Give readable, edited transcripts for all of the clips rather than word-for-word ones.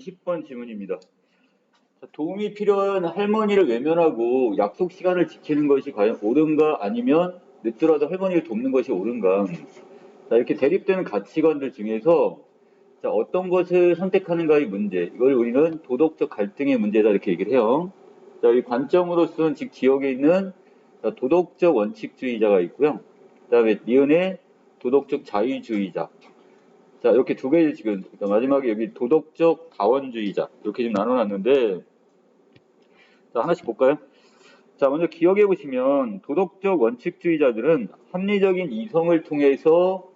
10번 질문입니다. 자, 도움이 필요한 할머니를 외면하고 약속 시간을 지키는 것이 과연 옳은가 아니면 늦더라도 할머니를 돕는 것이 옳은가? 자, 이렇게 대립되는 가치관들 중에서 자, 어떤 것을 선택하는가의 문제, 이걸 우리는 도덕적 갈등의 문제다 이렇게 얘기를 해요. 자, 이 관점으로서는 즉 지역에 있는 자, 도덕적 원칙주의자가 있고요. 그다음에 니은의 도덕적 자유주의자. 자, 이렇게 두 개를 지금 그러니까 마지막에 여기 도덕적 다원주의자 이렇게 지금 나눠놨는데 자, 하나씩 볼까요? 자, 먼저 기억해 보시면 도덕적 원칙주의자들은 합리적인 이성을 통해서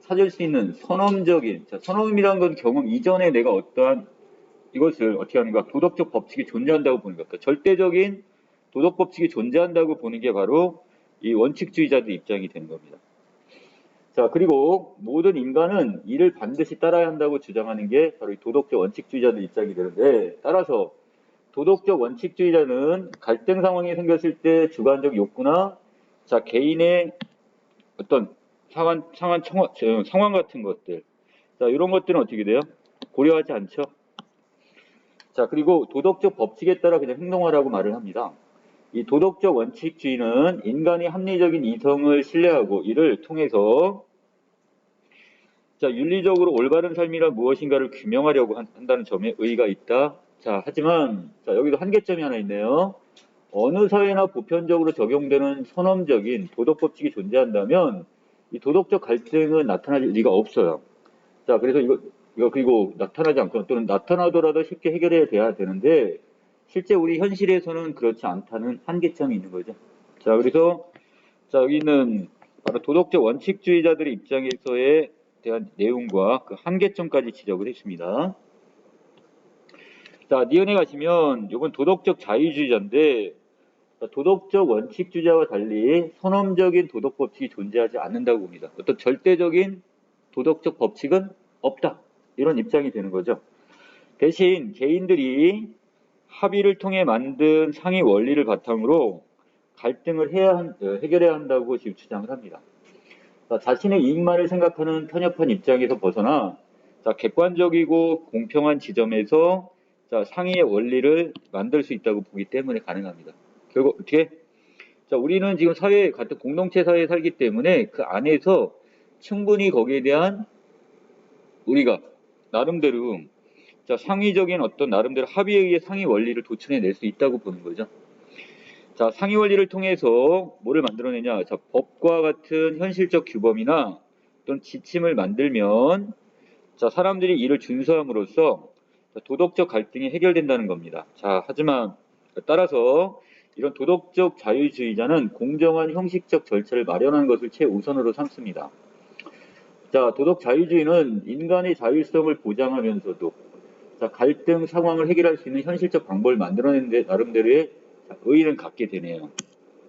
찾을 수 있는 선험적인, 자, 선험이라는 건 경험 이전에 내가 어떠한 이것을 어떻게 하는가, 도덕적 법칙이 존재한다고 보는 것. 그러니까 절대적인 도덕 법칙이 존재한다고 보는 게 바로 이 원칙주의자들 입장이 되는 겁니다. 자, 그리고 모든 인간은 이를 반드시 따라야 한다고 주장하는 게 바로 이 도덕적 원칙주의자들 입장이 되는데, 따라서 도덕적 원칙주의자는 갈등 상황이 생겼을 때 주관적 욕구나 자, 개인의 어떤 상황 같은 것들, 자, 이런 것들은 어떻게 돼요? 고려하지 않죠. 자, 그리고 도덕적 법칙에 따라 그냥 행동하라고 말을 합니다. 이 도덕적 원칙주의는 인간이 합리적인 이성을 신뢰하고 이를 통해서 자, 윤리적으로 올바른 삶이란 무엇인가를 규명하려고 한다는 점에 의의가 있다. 자, 하지만 자, 여기도 한계점이 하나 있네요. 어느 사회나 보편적으로 적용되는 선험적인 도덕 법칙이 존재한다면 이 도덕적 갈등은 나타날 리가 없어요. 자, 그래서 이거 그리고 나타나지 않거나 또는 나타나더라도 쉽게 해결해야 돼야 되는데 실제 우리 현실에서는 그렇지 않다는 한계점이 있는 거죠. 자, 그래서 자, 여기는 바로 도덕적 원칙주의자들의 입장에서의 대한 내용과 그 한계점까지 지적을 했습니다. 자, 니은에 가시면 이건 도덕적 자유주의자인데 도덕적 원칙주의자와 달리 선험적인 도덕 법칙이 존재하지 않는다고 봅니다. 어떤 절대적인 도덕적 법칙은 없다. 이런 입장이 되는 거죠. 대신 개인들이 합의를 통해 만든 상위 원리를 바탕으로 갈등을 해결해야 한다고 지금 주장을 합니다. 자, 자신의 이익만을 생각하는 편협한 입장에서 벗어나 자, 객관적이고 공평한 지점에서 자, 상위의 원리를 만들 수 있다고 보기 때문에 가능합니다. 결국 어떻게? 자, 우리는 지금 같은 공동체 사회에 살기 때문에 그 안에서 충분히 거기에 대한 우리가 나름대로 자, 상위적인 어떤 나름대로 합의에 의해 상위 원리를 도출해낼 수 있다고 보는 거죠. 자, 상위 원리를 통해서 뭐를 만들어내냐? 자, 법과 같은 현실적 규범이나 또는 지침을 만들면 자, 사람들이 이를 준수함으로써 도덕적 갈등이 해결된다는 겁니다. 자, 하지만 따라서 이런 도덕적 자유주의자는 공정한 형식적 절차를 마련하는 것을 최우선으로 삼습니다. 자, 도덕 자유주의는 인간의 자율성을 보장하면서도 자, 갈등 상황을 해결할 수 있는 현실적 방법을 만들어내는데 나름대로의 의의는 갖게 되네요.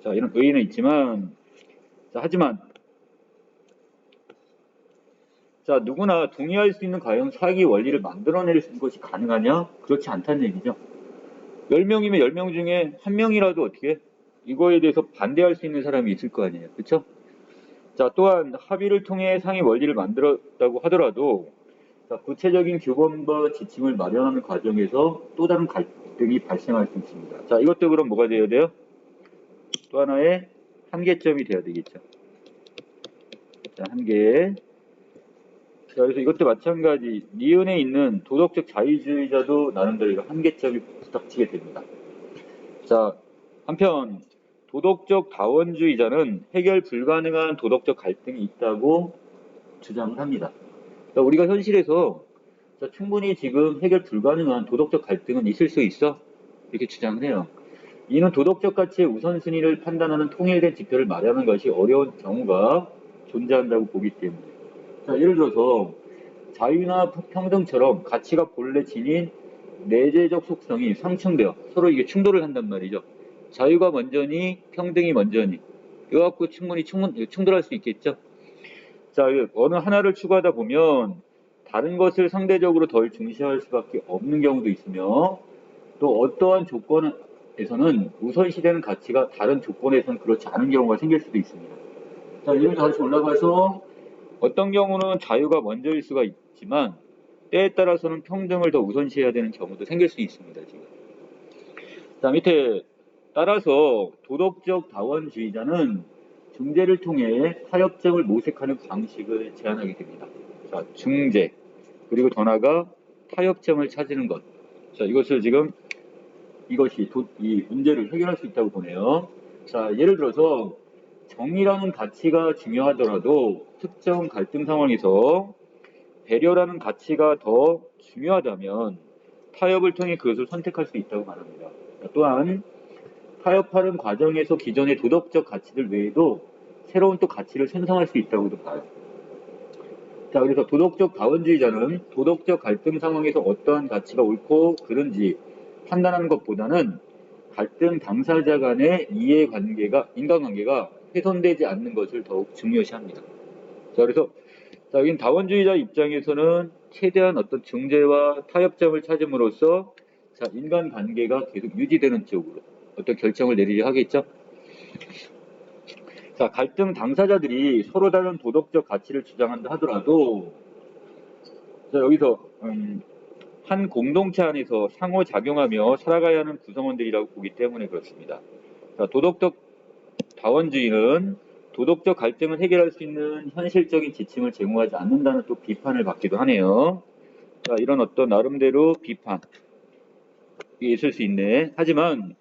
자, 이런 의의는 있지만 자, 하지만 자, 누구나 동의할 수 있는 과연 사기 원리를 만들어낼 것이 가능하냐? 그렇지 않다는 얘기죠. 10명이면 10명 중에 1명이라도 어떻게 이거에 대해서 반대할 수 있는 사람이 있을 거 아니에요. 그렇죠? 자, 또한 합의를 통해 상위 원리를 만들었다고 하더라도 자, 구체적인 규범과 지침을 마련하는 과정에서 또 다른 갈등이 발생할 수 있습니다. 자, 이것도 그럼 뭐가 되어야 돼요? 또 하나의 한계점이 되어야 되겠죠. 자, 한계. 자, 그래서 이것도 마찬가지 니은에 있는 도덕적 자유주의자도 나름대로 한계점이 부닥치게 됩니다. 자, 한편 도덕적 다원주의자는 해결 불가능한 도덕적 갈등이 있다고 주장을 합니다. 그러니까 우리가 현실에서 자, 충분히 지금 해결 불가능한 도덕적 갈등은 있을 수 있어 이렇게 주장을 해요. 이는 도덕적 가치의 우선순위를 판단하는 통일된 지표를 마련하는 것이 어려운 경우가 존재한다고 보기 때문에 자, 예를 들어서 자유나 평등처럼 가치가 본래 지닌 내재적 속성이 상충되어 서로 이게 충돌을 한단 말이죠. 자유가 먼저니 평등이 먼저니 이거 갖고 충분히 충돌할 수 있겠죠. 자, 어느 하나를 추구하다 보면 다른 것을 상대적으로 덜 중시할 수밖에 없는 경우도 있으며 또 어떠한 조건에서는 우선시되는 가치가 다른 조건에서는 그렇지 않은 경우가 생길 수도 있습니다. 자, 예를 들어 다시 올라가서 어떤 경우는 자유가 먼저일 수가 있지만 때에 따라서는 평등을 더 우선시해야 되는 경우도 생길 수 있습니다. 지금. 자, 밑에 따라서 도덕적 다원주의자는 중재를 통해 타협점을 모색하는 방식을 제안하게 됩니다. 자, 중재, 그리고 더 나아가 타협점을 찾는 것. 자, 이것을 지금 이것이 이 문제를 해결할 수 있다고 보네요. 자, 예를 들어서 정의라는 가치가 중요하더라도 특정 갈등 상황에서 배려라는 가치가 더 중요하다면 타협을 통해 그것을 선택할 수 있다고 말합니다. 또한 타협하는 과정에서 기존의 도덕적 가치들 외에도 새로운 또 가치를 생성할 수 있다고도 봐요. 자, 그래서 도덕적 다원주의자는 도덕적 갈등 상황에서 어떠한 가치가 옳고 그른지 판단하는 것보다는 갈등 당사자 간의 이해관계가, 인간관계가 훼손되지 않는 것을 더욱 중요시합니다. 자, 그래서 자, 여긴 다원주의자 입장에서는 최대한 어떤 중재와 타협점을 찾음으로써 자, 인간관계가 계속 유지되는 쪽으로 어떤 결정을 내리려 하겠죠. 자, 갈등 당사자들이 서로 다른 도덕적 가치를 주장한다 하더라도 자, 여기서 한 공동체 안에서 상호작용하며 살아가야 하는 구성원들이라고 보기 때문에 그렇습니다. 자, 도덕적 다원주의는 도덕적 갈등을 해결할 수 있는 현실적인 지침을 제공하지 않는다는 또 비판을 받기도 하네요. 자, 이런 어떤 나름대로 비판이 있을 수 있네. 하지만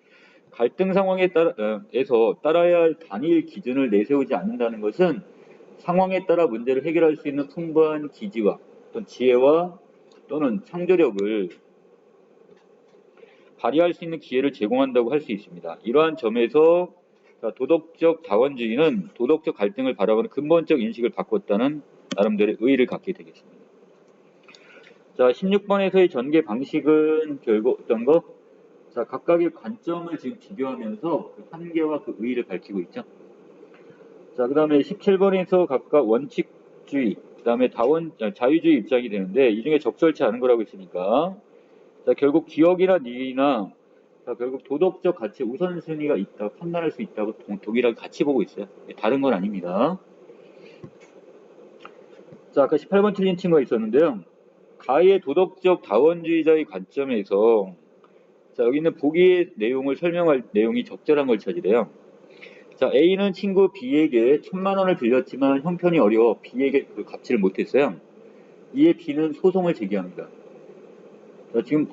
갈등 상황에 따라서 따라야 할 단일 기준을 내세우지 않는다는 것은 상황에 따라 문제를 해결할 수 있는 풍부한 기지와 어떤 지혜와 또는 창조력을 발휘할 수 있는 기회를 제공한다고 할 수 있습니다. 이러한 점에서 도덕적 다원주의는 도덕적 갈등을 바라보는 근본적 인식을 바꿨다는 나름대로의 의의를 갖게 되겠습니다. 자, 16번에서의 전개 방식은 결국 어떤 거? 자, 각각의 관점을 지금 비교하면서 그 한계와 그 의의를 밝히고 있죠. 자, 그 다음에 17번에서 각각 원칙주의, 그 다음에 자유주의 입장이 되는데 이 중에 적절치 않은 거라고 했으니까 자, 결국 기억이나 니나 자, 결국 도덕적 가치 우선순위가 있다, 판단할 수 있다고 동일하게 같이 보고 있어요. 다른 건 아닙니다. 자, 아까 18번 틀린 친구가 있었는데요. 가의 도덕적 다원주의자의 관점에서 자, 여기 있는 보기의 내용을 설명할 내용이 적절한 걸 찾으래요. 자, A는 친구 B에게 1000만 원을 빌렸지만 형편이 어려워 B에게 그 갚지를 못했어요. 이에 B는 소송을 제기합니다. 자, 지금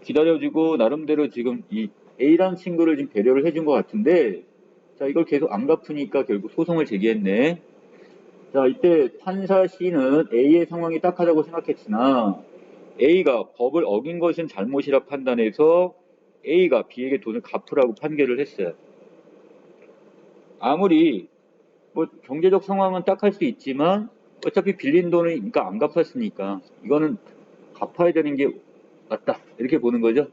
기다려주고 나름대로 지금 이 A라는 친구를 지금 배려를 해준 것 같은데 자, 이걸 계속 안 갚으니까 결국 소송을 제기했네. 자, 이때 판사 C는 A의 상황이 딱하다고 생각했으나 A가 법을 어긴 것은 잘못이라 판단해서 A가 B에게 돈을 갚으라고 판결을 했어요. 아무리 뭐 경제적 상황은 딱할 수 있지만 어차피 빌린 돈을 그러니까 안 갚았으니까 이거는 갚아야 되는 게 맞다 이렇게 보는 거죠.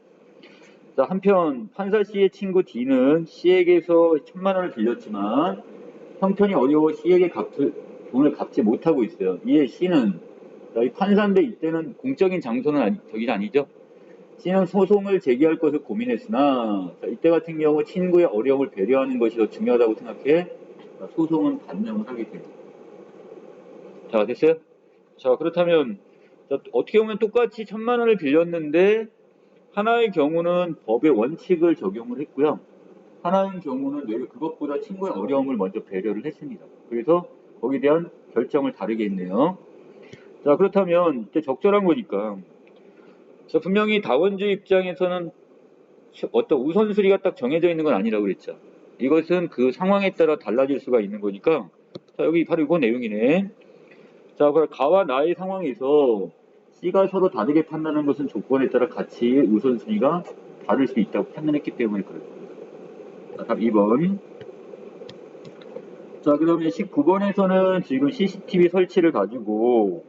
자, 한편 판사 C의 친구 D는 C에게서 1000만 원을 빌렸지만 형편이 어려워 C에게 돈을 갚지 못하고 있어요. 이에 C는 이 판사인데 이때는 공적인 장소는 저기 아니죠. C는 소송을 제기할 것을 고민했으나 자, 이때 같은 경우 친구의 어려움을 배려하는 것이 더 중요하다고 생각해 소송은 단명을 하게 됩니다. 자, 됐어요? 자, 그렇다면 자, 어떻게 보면 똑같이 1000만 원을 빌렸는데 하나의 경우는 법의 원칙을 적용을 했고요. 하나의 경우는 왜 그것보다 친구의 어려움을 먼저 배려를 했습니다. 그래서 거기에 대한 결정을 다르게 했네요. 자, 그렇다면 이제 적절한 거니까 자, 분명히 다원주의 입장에서는 어떤 우선순위가 딱 정해져 있는 건 아니라고 그랬죠. 이것은 그 상황에 따라 달라질 수가 있는 거니까 자, 여기 바로 이거 내용이네. 자, 그럼 가와 나의 상황에서 C가 서로 다르게 판단하는 것은 조건에 따라 가치의 우선순위가 다를 수 있다고 판단했기 때문에 그렇습니다. 자, 답 2번. 자, 그 다음에 19번에서는 지금 CCTV 설치를 가지고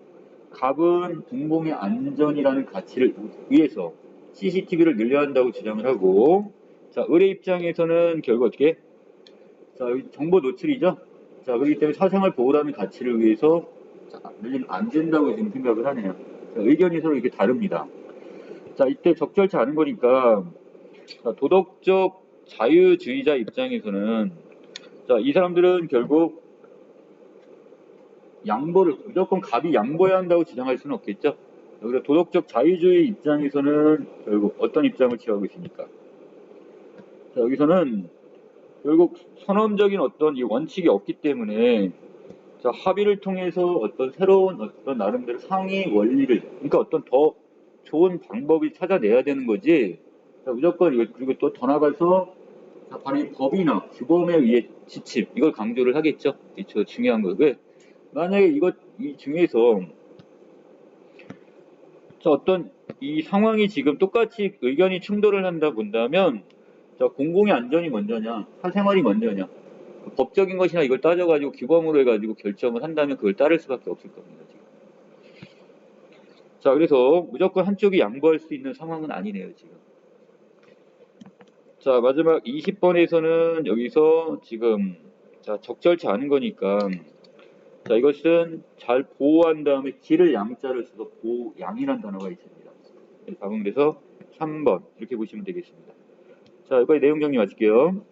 갑은 동봉의 안전이라는 가치를 위해서 CCTV를 늘려야 한다고 주장을 하고 자, 을의 입장에서는 결국 어떻게? 자, 정보 노출이죠? 자, 그렇기 때문에 사생활 보호라는 가치를 위해서 늘리면 안 된다고 지금 생각을 하네요. 자, 의견이 서로 이렇게 다릅니다. 자, 이때 적절치 않은 거니까 자, 도덕적 자유주의자 입장에서는 자, 이 사람들은 결국 무조건 갑이 양보해야 한다고 주장할 수는 없겠죠. 여기서 도덕적 자유주의 입장에서는 결국 어떤 입장을 취하고 있습니까? 자, 여기서는 결국 선언적인 어떤 이 원칙이 없기 때문에 자, 합의를 통해서 어떤 새로운 어떤 나름대로 상위 원리를, 그러니까 어떤 더 좋은 방법을 찾아내야 되는 거지. 자, 무조건 이거, 그리고 또 더 나가서 자, 바로 이 법이나 규범에 의해 지침, 이걸 강조를 하겠죠. 이저 중요한 거. 왜? 만약에 이 중에서 자, 어떤 이 상황이 지금 똑같이 의견이 충돌을 한다 본다면 자, 공공의 안전이 먼저냐, 사생활이 먼저냐, 그 법적인 것이나 이걸 따져가지고 규범으로 해가지고 결정을 한다면 그걸 따를 수밖에 없을 겁니다. 지금. 자, 그래서 무조건 한쪽이 양보할 수 있는 상황은 아니네요, 지금. 자, 마지막 20번에서는 여기서 지금 자, 적절치 않은 거니까 자, 이것은 잘 보호한 다음에 기를 양자를 써서 보양이라는 단어가 있습니다. 답은 그래서 3번 이렇게 보시면 되겠습니다. 자, 여기까지 내용 정리 마칠게요.